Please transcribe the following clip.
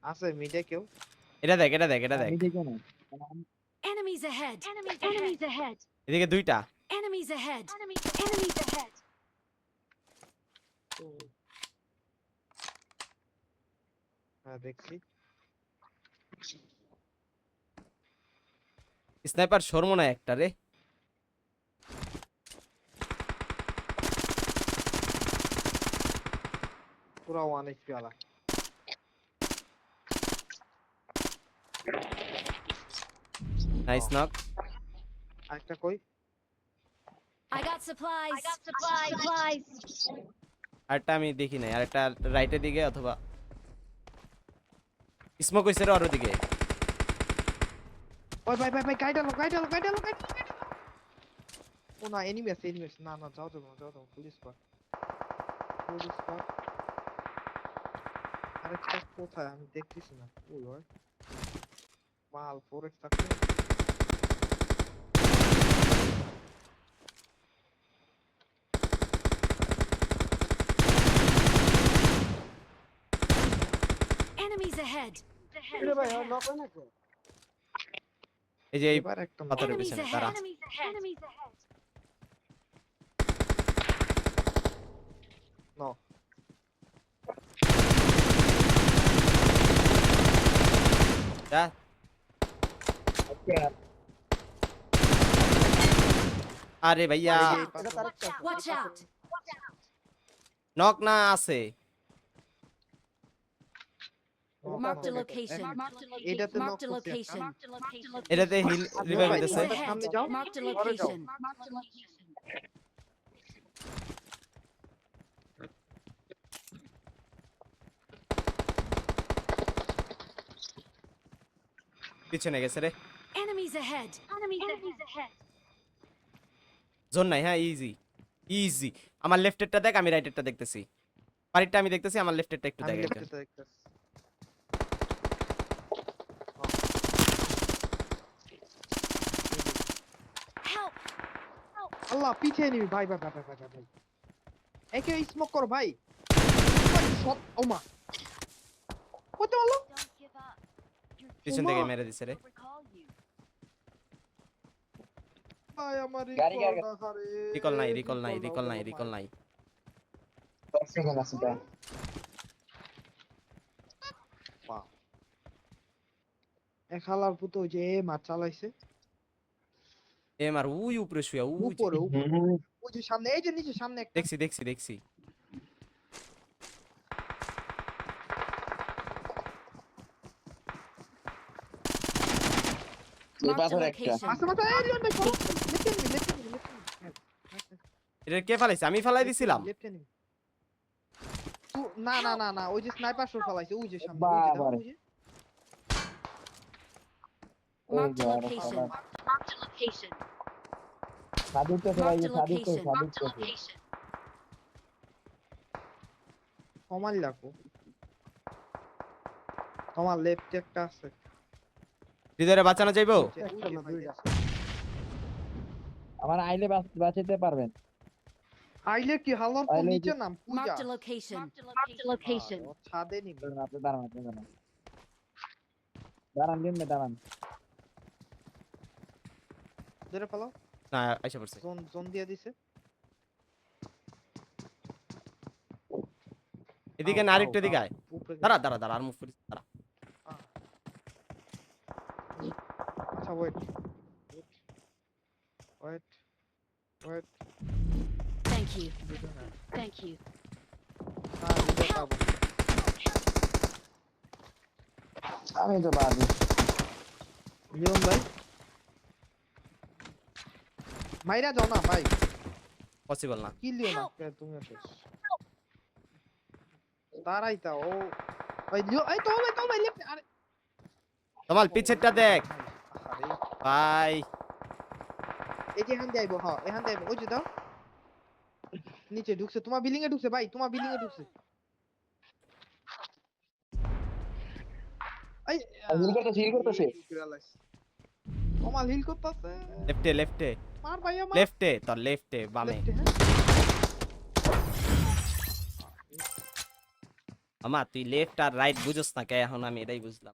আছে মিডে কেউ এটা দেখ মিডে কেন Enemies ahead. Enemies ahead. এদিকে দুইটা Enemies ahead. Enemies ahead. হ্যাঁ দেখছি স্নাইপার শর্মনা একটা রে পুরা 1 এইচপি वाला নাইস নক একটা কই I got supplies. I got supplies. আরটা আমি দেখি নাই আরেকটা রাইটের দিকে অথবা স্মোক হইছে রে ওর দিকে ওই ভাই গাইডালো ও না এনিমি আছে না যাও পুলিশ কর আরেকটা কোথায় আমি দেখতেছি না ওই ওই মাল ফোরেক্স থাকছে Enemies ahead. রে ভাই আর নক না কো এই যে এই এবার একটা পাথরের Enemies পিছনে ahead. তারা Enemies ahead. নো যা আরে ভাইয়া এটা তার একটা Watch out. নক না আছে Marked a location. এটাতে নক Marked a location. এটাতে হিল রিভাইভ Enemies দিতেছে ahead. সামনে যাও Marked a ঘরে যাও location. পিছনে গেছে রে Enemies ahead. Enemies ahead. Zone নাই হ্যাঁ ইজি আমার লেফটেরটা দেখ আমি রাইটেরটা দেখতেছি পারিটা আমি দেখতেছি আমার লেফটেরটা একটু আমি দেখ একজন। লেফটে দেখতেছি Help. আল্লাহ পিছে নিবি ভাই একে স্মোক কর ভাই শট ও মা কত হলো পিছন থেকে মেরে দিছে রে ভাই আমার গাড়ি। রিকল নাই সেকেন্ড আছে দা এক হালার পুতো ওই যে মাছ চালাইছে এম আর উই উপরে শুয়া উই উপরে ওই যে সামনে এই যে নিচে সামনে একটা দেখছি এই Marked a পাথর একটা location. মাথা এই লিওন ভাই করো লেফটে নিবি এটা কে ফালাইছে আমি ফালাই দিছিলাম লেফটে নিবি না ওই যে স্নাইপার শট ফালাইছে ওই যে সামনে ওই যে বাবারে। ওই যে Marked a location. Marked a location. Sadiq তো ভাই Marked a সাদিক তো location. সাদিক তো কমাল লাগো তোমার লেফটে একটা আছে ভিতরে বাঁচানো যাইবো একটা না দুইটা আমার আইলে বাঁচাতে পারবেন আইলে কি হালার তো আইলে নিচে নাম পূজা Marked a location. Marked a location. ও ছাদে নিবি আপনি দাঁড়ান দিন দাঁড়ান ধরে ফেলো না আইসা পড়ছে জোন দিয়ে দিছে এদিকে না আরেকটু দিকে আয় উপরে দাঁড়া আর মুভ করিস দাঁড়া আচ্ছা wait Thank you. Thank you. আমি তো বাদি লিওন ভাই মাইরা যাও না ভাই পসিবল না কি লিও না তুমি আসো দাঁড়াইতা ও ভাই লিও এই তো ভাই লেফট আরে তোমার পিছেরটা দেখ আরে ভাই এই যে এখান দিয়ে আইবো হ্যাঁ এখান দিয়ে আইবো ওই যে দাও নিচে ঢুকছে তোমার বিল্ডিং এ ঢুকছে ভাই তোমার বিল্ডিং এ ঢুকছে এই হিল করতেছে তোমার হিল করতেছে লেফটে মার ভাই আমার লেফটে বামে Left এ, হ্যাঁ? মামা তুই লেফট আর রাইট বুঝোস না কে, এখন আমি এটাই বুঝলাম।